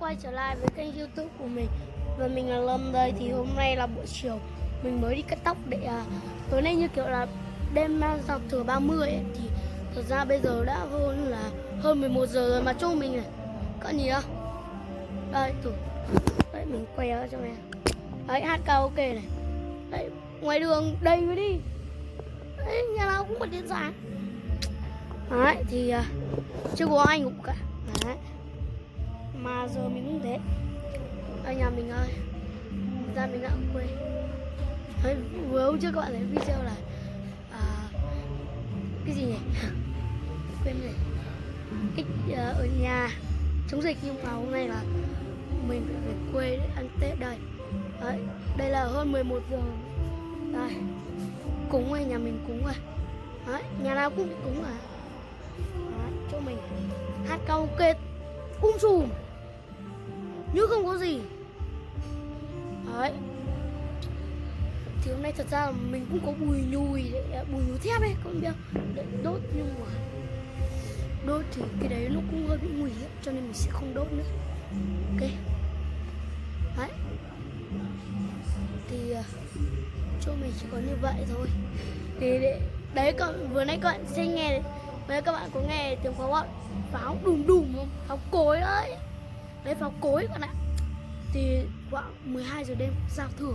quay trở lại với kênh YouTube của mình. Và mình là Lâm đây. Thì hôm nay là buổi chiều, mình mới đi cắt tóc để tối nay như kiểu là đêm giao thừa 30 ấy. Thì thật ra bây giờ đã hơn 11 giờ rồi mà cho mình này. Có gì không? Đây, thử. Đấy, mình quay ra cho em. Đấy, hát karaoke này. Đấy, ngoài đường đầy mới đi. Đấy, nhà nào cũng bật đèn sáng. Đấy, thì chưa có ai ngủ cả. Đấy. Mà giờ mình cũng thế. Ở nhà mình ơi, ra mình đã quên. Đấy, vừa hôm trước các bạn thấy video là cái gì nhỉ? Quên rồi. Ở nhà chống dịch, nhưng mà hôm nay là mình phải về quê để ăn Tết đây. Đấy, đây là hơn 11 giờ. Đây, cúng rồi, nhà mình cúng rồi. Đấy, nhà nào cũng bị cúng à. Đấy, chỗ mình hát karaoke sùm như không có gì. Đấy, thì hôm nay thật ra là mình cũng có bùi nhùi thép ấy, con biết để đốt, nhưng mà đốt thì cái đấy nó cũng hơi bị nguy hiểm, cho nên mình sẽ không đốt nữa. Ok. Đấy, thì chỗ mình chỉ có như vậy thôi. Thì đấy, vừa nãy các bạn sẽ nghe, với các bạn có nghe tiếng pháo đùng đùng không? Pháo cối đấy. Đấy, pháo cối các bạn ạ. Thì khoảng 12 giờ đêm giao thừa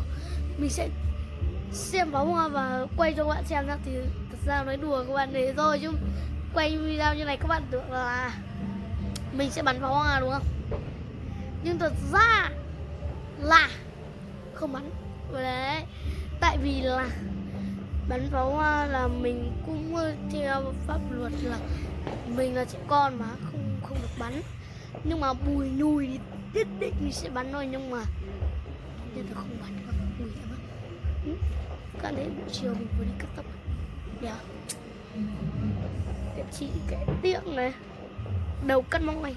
mình sẽ xem pháo hoa và quay cho các bạn xem ra. Thì thật ra nói đùa các bạn đấy thôi, chứ quay video như này các bạn tưởng là mình sẽ bắn pháo hoa đúng không? Nhưng thật ra là không bắn. Đấy, tại vì là bắn pháo hoa là mình cũng theo pháp luật là mình là trẻ con mà không được bắn. Nhưng mà bùi nhùi thì nhất định mình sẽ bắn thôi, nhưng mà nên là không bắn, còn nguy hiểm lắm. Các bạn thấy buổi chiều mình vừa đi cắt tóc đẹp, đẹp chị cái tiệm này, đầu cắt móng này.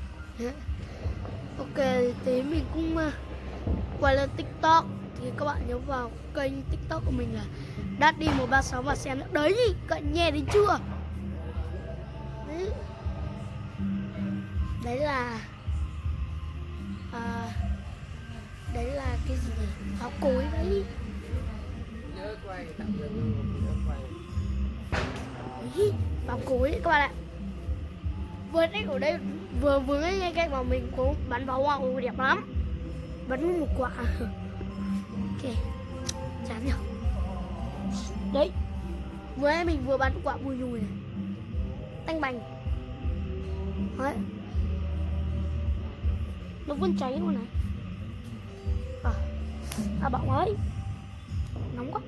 Ok, thế mình cũng quay lên TikTok. Thì các bạn nhớ vào kênh TikTok của mình là Daddy136 và xem nữa. Đấy, các bạn nghe đến chưa? Đấy, đấy là đấy là cái gì nhỉ? Pháo cối đấy. Nhớ quay tạm dừng luôn, nhớ quay. Đấy, pháo cối đấy các bạn ạ. Vừa nãy ở đây vừa ngay cạnh mà mình có bắn pháo hoa đẹp lắm. Bắn một quả. Ok, chán nhỉ. Đấy, vừa nãy mình vừa bắn quả bùi nhùi này, tanh bành. Đấy, nó vẫn cháy luôn này. Bỏng ấy, nóng quá.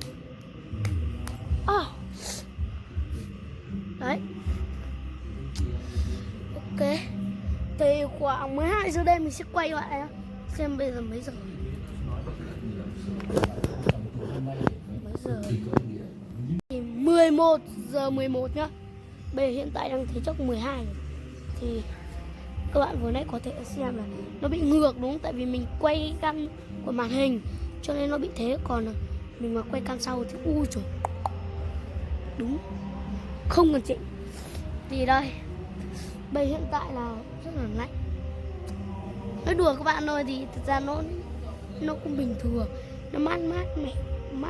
Đấy, ok. Thì khoảng 12 giờ đêm mình sẽ quay lại xem bây giờ mấy giờ. Mấy giờ? Thì 11 giờ 11 nhá. Bây giờ hiện tại đang thấy chắc 12 rồi. Thì các bạn vừa nãy có thể xem là nó bị ngược đúng không? Tại vì mình quay căn của màn hình cho nên nó bị thế. Còn mình mà quay căn sau thì ui trời, đúng không cần chỉnh. Thì đây, bây hiện tại là rất là lạnh. Nói đùa các bạn thôi, thì thật ra nó cũng bình thường. Nó mát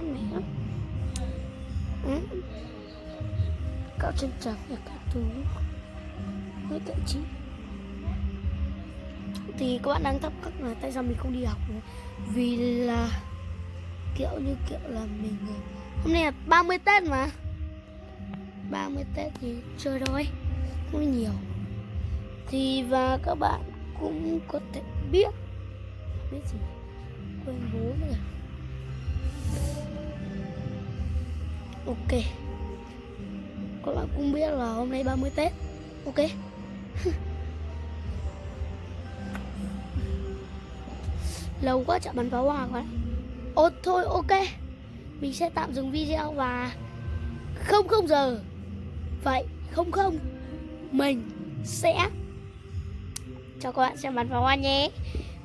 mẻ lắm. Cạo chân trắng và các thứ với cậy chị. Thì các bạn đang thắc mắc là tại sao mình không đi học nữa? Vì là kiểu là mình hôm nay là 30 Tết mà. 30 Tết thì chơi thôi, không nhiều. Thì và các bạn cũng có thể biết gì, quên bố nữa. Ok, các bạn cũng biết là hôm nay 30 Tết. Ok. Lâu quá chả bắn pháo hoa quá. Thôi ok, mình sẽ tạm dừng video và 00 giờ vậy 00 mình sẽ cho các bạn xem bắn pháo hoa nhé.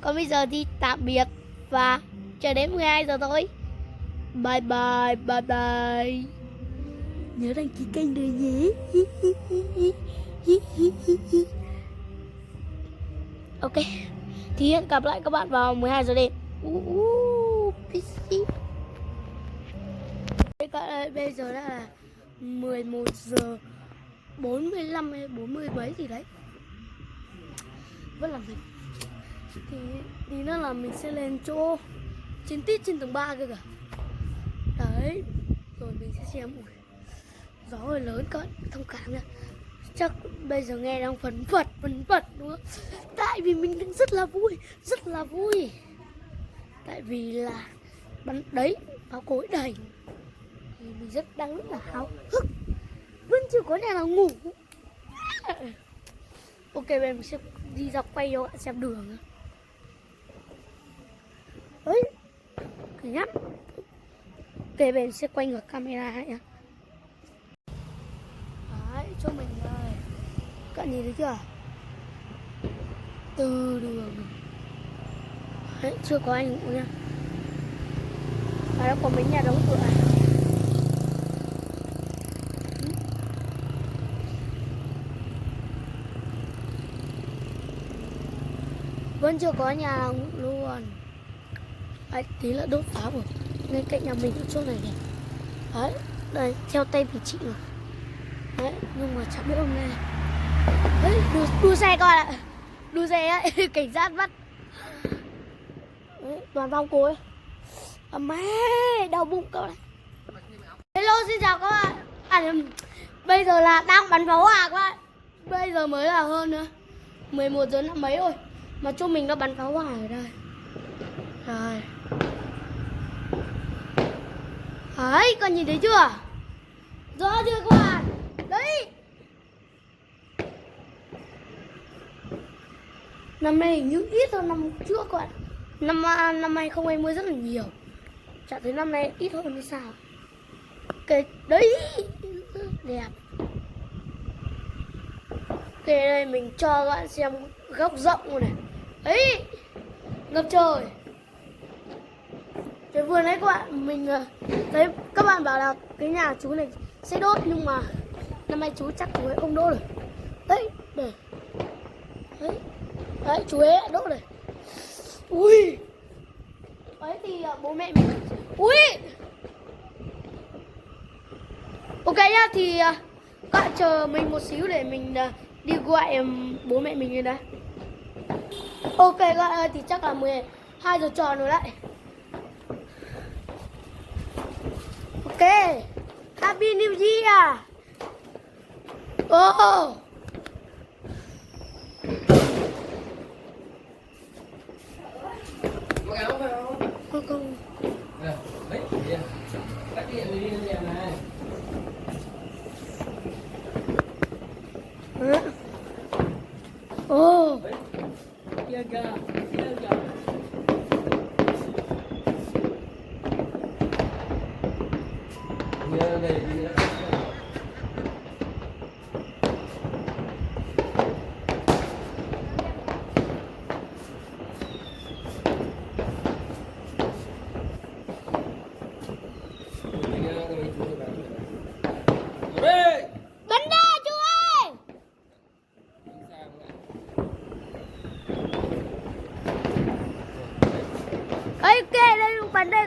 Còn bây giờ thì tạm biệt và chờ đến 12 giờ thôi. Bye bye. Nhớ đăng ký kênh rồi nhé. Ok, thì Thì hẹn gặp lại các bạn vào 12 giờ đêm. PC. Bây giờ đã là 11 giờ 45 hay 40 mấy gì đấy. Vẫn làm gì. Thì tí nữa là mình sẽ lên chỗ trên tít trên tầng 3 kia kìa. Đấy. Rồi mình sẽ xem. Gió hơi lớn cận, thông cảm nha. Chắc bây giờ nghe đang phấn phật đúng không? Tại vì mình đang rất là vui. Tại vì là bắn đấy, pháo cối đầy. Thì mình đang rất là háo hức. Vẫn chưa có nhà nào ngủ. Ok, bây giờ mình sẽ đi dọc quay cho bạn xem đường nữa. Đấy, kinh lắm. Ok, bây giờ mình sẽ quay ngược camera lại nhá. Đấy, chỗ mình đây. Các bạn nhìn thấy chưa? Từ đường. Đấy, chưa có ai ngủ nha. Và đó có mấy nhà đóng cửa. Vẫn chưa có nhà nào ngủ luôn. Đấy, tí là đốt pháo rồi. Ngay cạnh nhà mình ở chỗ này này. Đấy, đây, theo tay vị trí rồi. Đấy, nhưng mà chẳng biết hôm nay. Đấy, đua xe các bạn ạ. Đua xe ấy, cảnh sát bắt. Đấy, toàn vòng cối. À má, đau bụng các bạn. Hello, xin chào các bạn. Bây giờ là đang bắn pháo hoa các bạn. Bây giờ mới là hơn nữa 11 giờ năm mấy rồi. Mà chỗ mình đã bắn pháo hoa ở đây. Rồi. Đấy, con nhìn thấy chưa? Rõ chưa các bạn? Đấy. Năm nay hình như ít hơn năm trước các bạn. Năm 2020 rất là nhiều. Chả thấy năm nay ít hơn hay sao. Cái đấy đẹp. Ok, đây mình cho các bạn xem góc rộng rồi này. Đấy, ngập trời. Cái vườn đấy các bạn, mình thấy các bạn bảo là cái nhà chú này sẽ đốt, nhưng mà năm nay chú chắc chú ấy không đốt được. Đấy, để. Đấy, chú ấy đã đốt rồi. Ui. Đấy thì bố mẹ mình. Ui. Ok nhá, thì các bạn chờ mình một xíu để mình đi gọi bố mẹ mình lên đây. Ok các bạn ơi, thì chắc là 12 giờ tròn rồi đấy. Ok. Happy New Year. Oh. Không. Mấy gì? Các điện đi lên nhà này. Ồ. Kia kìa. Bắn ra chú ơi. Ok, đây bắn đây.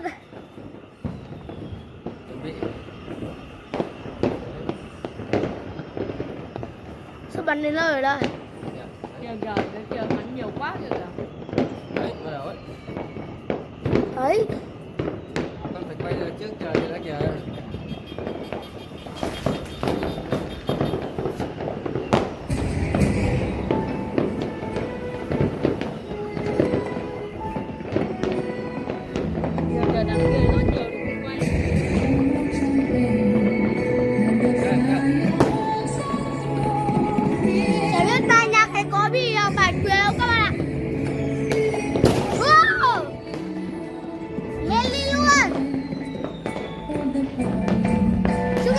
Sao bắn đến nơi rồi đây? Kìa bắn nhiều quá kìa. Đấy, bắt đầu ấy. Ấy. Con phải quay ra trước chờ cho nó kìa. Kìa đằng kia nó nhiều thì không quay. Chả biết tai nhạc này có bị bản quyền không các bạn ạ? Wow. Lên đi luôn. Chúc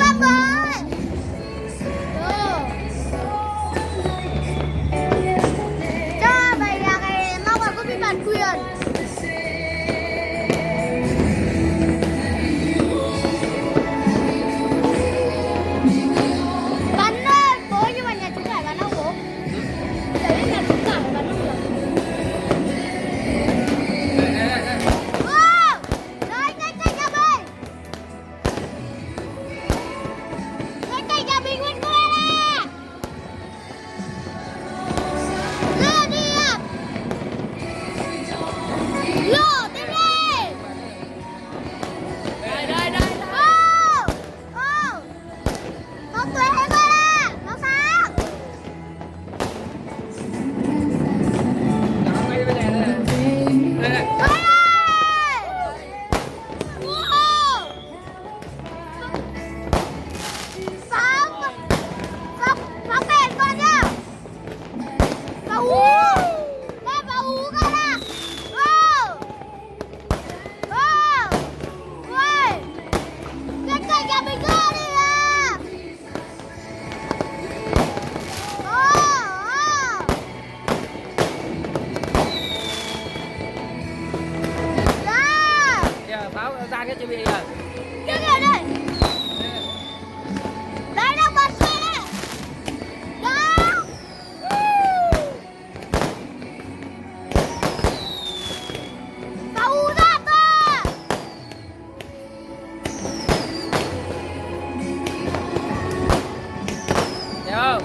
không?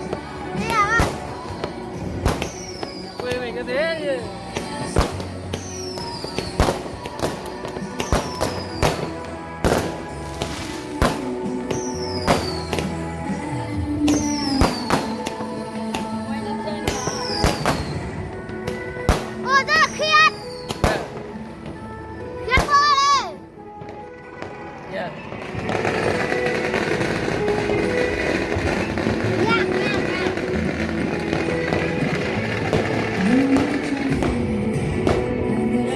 Đi à? Quê mình có thế chứ. Quay lên trên đó. Ôi rất là khiên. Khiên thôi đi. Yeah. Nhạc, nhạc, nhạc.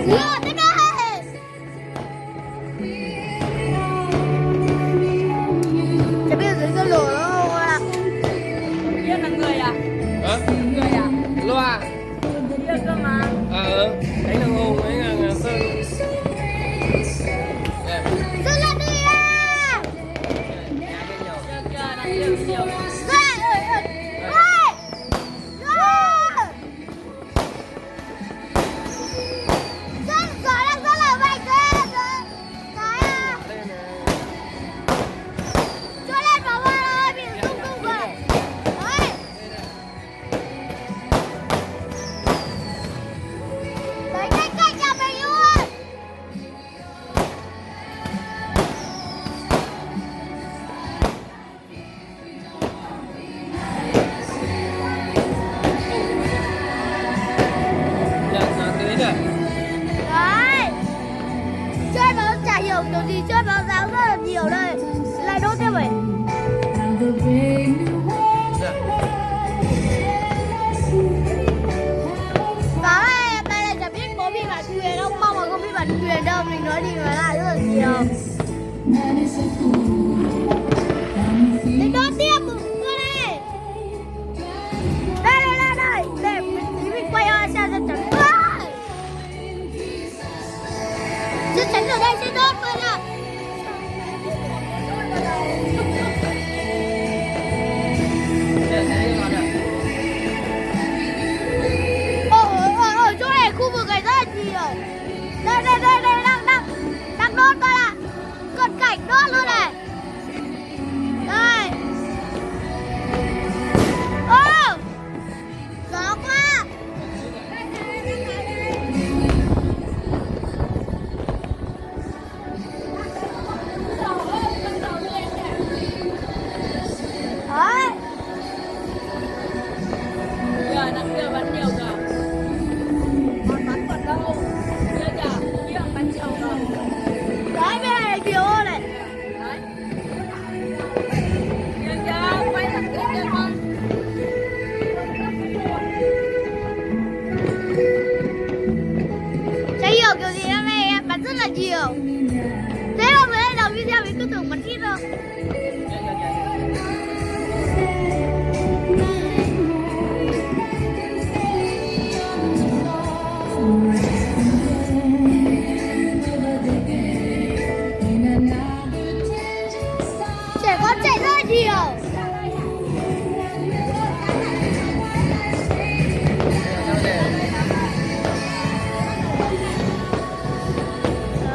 Nhiều thế đây. Chả biết dưới cái lỗ đó không ạ? Kia là người à? Hả? Người à? Loa. Kia cơ mà. Đánh thằng Hùng với thằng Sơn. Yeah. Dừng lại đi à. Nhà bên nhau. Kia kia đang nhiều nhiều. Dừng lại, ơi. Dừng, gió đang rất là mạnh thế. Cái à. Đây nè. Cho lên vào bên ơi, bị rung rung rồi. Đấy. Đấy, cách cách nhà mình luôn. Dạ, tới rồi. Đấy. Chơi nó chả hiểu kiểu gì, chơi báo giáo rất là nhiều đây. Lại đốt thêm vậy. Dạ. Báo này, đây là chả biết có bị bản quyền không? Mong là không bị bản quyền đâu, mình nói đi nói lại rất là nhiều. Để đốt tiếp một người này. Đây, đây, đây, đây. Để mình quay ra xem cho chẳng. Chứ tránh ở đây sẽ đốt luôn ạ. Dạ, thế còn ạ. Ở chỗ này khu vực này rất là nhiều. Đây đây đây đây đang đốt coi ạ. Cận cảnh đốt luôn này. Đây. Ô, gió quá. Đấy. Kia đang kia bắn nhiều rồi. Còn bắn còn đâu. Kia kìa, kia bắn nhiều rồi. Đấy, bên này là nhiều hơn này. Đấy. Kia kìa, quay thằng kia kìa con. Chả hiểu kiểu gì năm nay em bắn rất là nhiều. Thế mà mới đầu video mình cứ tưởng bắn ít thôi. Dạ, dạ, dạ. Trẻ con chạy rất là nhiều.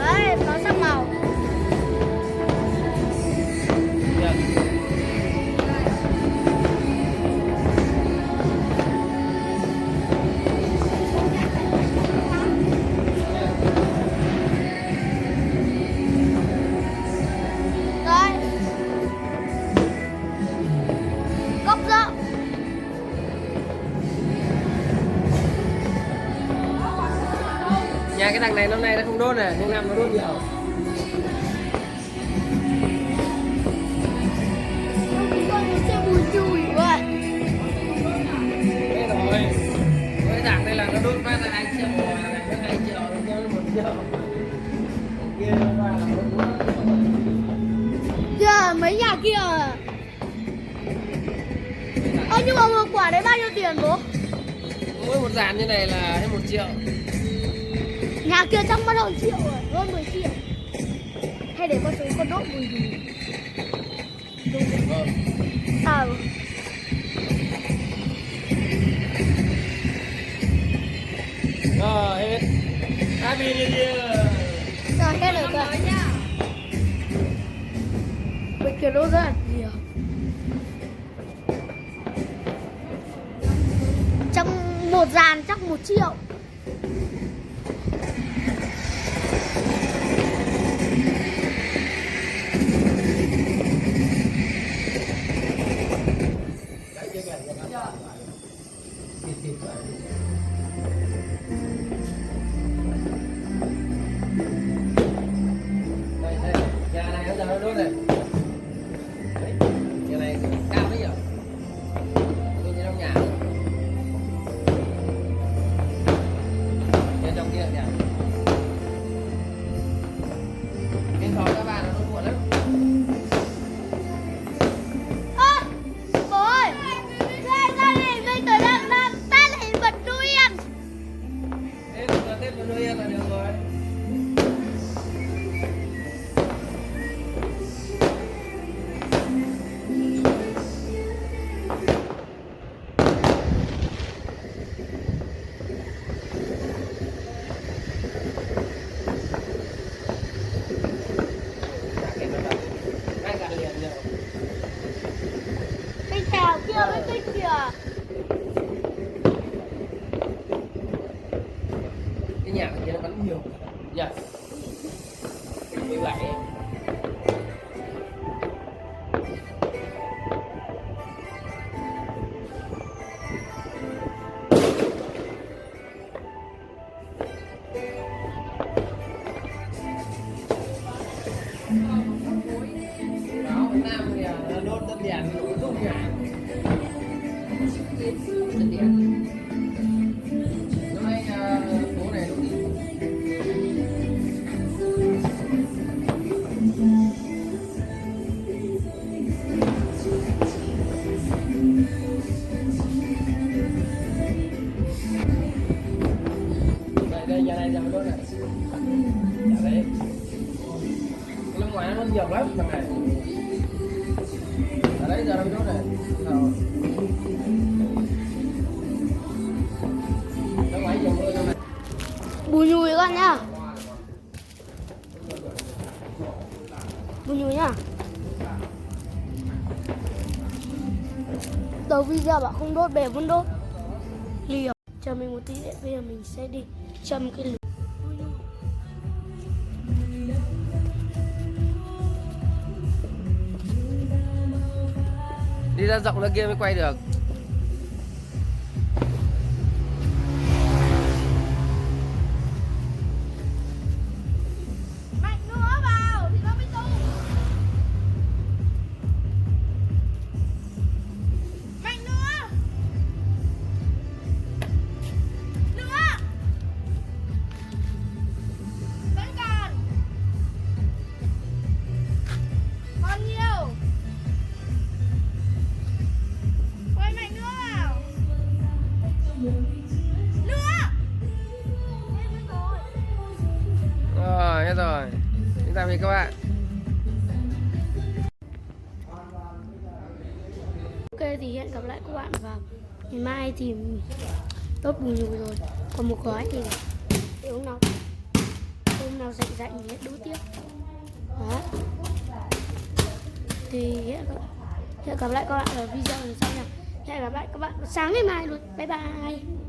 Đấy, nó sắc màu. Dạ. Đấy. Góc rộng. Nhà cái thằng này năm nay nó không đốt này, nhưng năm nó đốt nhiều. Con nó sẽ bùi chùi vậy. Thế rồi. Cái thằng đây là nó đốt phát là 2 triệu, này nó 2 triệu, nó kêu nó 1 triệu. Kia nó ra là nó đốt. Kìa, mấy nhà kia à? Nhưng mà một quả đấy bao nhiêu tiền bố? Mỗi một dàn như này là hết 1 triệu. Nhà kia chắc mất hơn triệu rồi, hơn 10 triệu. Hay để con xuống con đốt mùi gì? Vâng. Sao? Rồi hết. Happy New Year. Rồi hết rồi cơ. Bên kia đốt rất là nhiều. một dàn chắc 1 triệu. Đây, nhà này nó giờ nó đốt này. Đấy, nhà này cao đấy nhỉ? Tôi trên trong nhà. Trên trong kia nhỉ? Bên phòng các bạn nó muộn lắm. Ơ, bố ơi, gia đình bây giờ đang ta lại bật Noel. Thế là Tết của Noel là được rồi. Hai cả liền rồi. Cây trèo kia với cây kìa. Cái nhà kia nó vẫn nhiều. Dạ. 17. Đó, Nam thì nó đốt đất đèn nó rung nhà. Đất đèn. Hôm nay phố này đúng đi. Đây, nhà này giờ mới đốt này. Nhà đấy. Bên ngoài nó nhiều lắm thằng này. Ở đấy giờ nó mới đốt này. Nào. Nó ngoài nhiều mưa trong này. Bùi nhùi con nhá. Bùi nhùi nhá. Đầu video bảo không đốt, bè vẫn đốt. Liều. Chờ mình một tí để bây giờ mình sẽ đi châm cái lửa. Đi ra rộng ra kia mới quay được. Mạnh nữa vào thì nó mới tung. Mạnh nữa. Nữa. Vẫn còn. Còn nhiều. Quay mạnh nữa vào. Nữa. Hết rồi. Rồi, hết rồi. Chúng ta về các bạn. Ok thì hẹn gặp lại các bạn vào ngày mai thì tốt bùi nhùi rồi. Còn một gói thì để hôm nào rảnh thì đố tiếp. Đó. Thì hẹn gặp lại các bạn ở video lần sau nha. Hẹn gặp lại các bạn sáng ngày mai luôn. Bye bye.